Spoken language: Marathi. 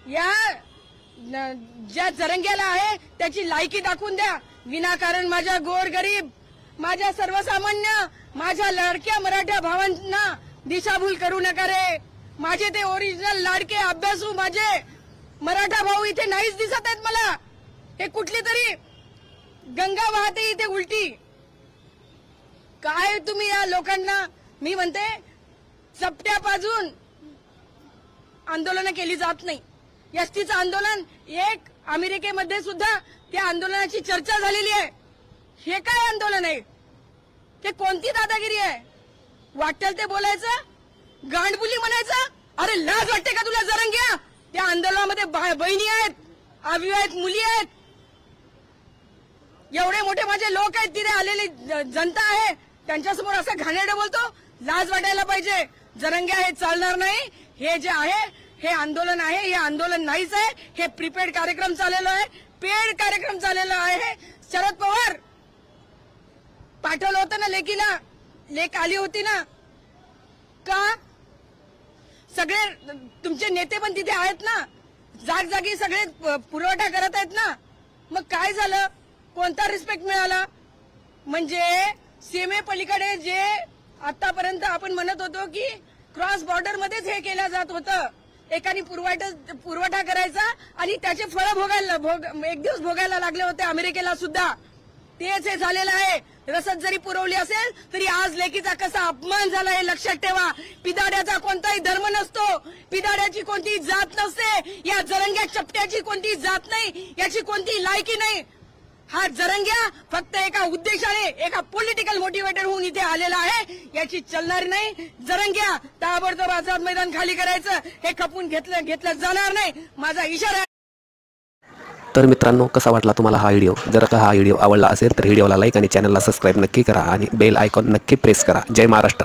या ज्या जरंग्याला आहे त्याची लायकी दाखवून द्या. विनाकारण माझ्या गोरगरीब, माझ्या सर्वसामान्य, माझ्या लाडक्या मराठा भावांना दिशाभूल करू नका रे. माझे ते ओरिजिनल लाडके अभ्यासू माझे मराठा भाऊ इथे नाहीच दिसत आहेत मला. हे कुठली तरी गंगा वाहते इथे उलटी. काय तुम्ही या लोकांना, मी म्हणते चपट्या पाजून आंदोलन केली जात नाही. एसटीचं आंदोलन एक अमेरिकेमध्ये सुद्धा त्या आंदोलनाची चर्चा झालेली आहे. हे काय आंदोलन आहे? ते कोणती दादागिरी आहे? वाटेल ते बोलायचं, गांडबुली म्हणायचं. अरे लाज वाटते का तुला जरंग्या? त्या आंदोलनामध्ये बहिणी आहेत, अविवाहित मुली आहेत, एवढे मोठे माझे लोक आहेत, तिथे आलेली जनता आहे, त्यांच्यासमोर असं घाणेरडं बोलतो. लाज वाटायला पाहिजे. जरंग्या हे चालणार नाही. हे जे आहे हे आंदोलन आहे, हे आंदोलन नाहीच आहे. हे प्रीपेड कार्यक्रम चाललेला आहे, पेड कार्यक्रम चाललेला आहे. शरद पवार पाठवलं होतं ना लेकीला, लेक आली होती ना. का सगळे तुमचे नेते पण तिथे आहेत ना, जागजागी सगळे पुरवठा करत आहेत ना. मग काय झालं? कोणता रिस्पेक्ट मिळाला? म्हणजे सीमेपलीकडे जे आतापर्यंत आपण म्हणत होतो की क्रॉस बॉर्डर मध्येच हे केलं जात होतं, एकाने पुरवठा करायचा आणि त्याचे फळ एक दिवस भोगायला लागले होते अमेरिकेला सुद्धा. तेच हे झालेलं आहे. रसद जरी पुरवली असेल तरी आज लेकीचा कसा अपमान झाला हे लक्षात ठेवा. पिदाड्याचा कोणताही धर्म नसतो, पिदाड्याची कोणतीही जात नसते, या जरंग्या चपट्याची कोणतीही जात नाही, याची कोणतीही लायकी नाही. हा जरंग्या फक्त एका उद्देशाने, एका पॉलिटिकल मोटिवेटेड होऊन इथे आलेला आहे. याची चलणार नाही. जरंग्या ताबडतोब आझाद मैदान खाली करायचं, हे खपून घेतलं जाणार नाही. माझा इशारा. तर मित्रांनो, कसा वाटला तुम्हाला हा व्हिडिओ? जर का हा व्हिडिओ आवडला असेल तर व्हिडिओला लाईक आणि चॅनलला सबस्क्राईब नक्की करा आणि बेल आयकॉन नक्की प्रेस करा. जय महाराष्ट्र.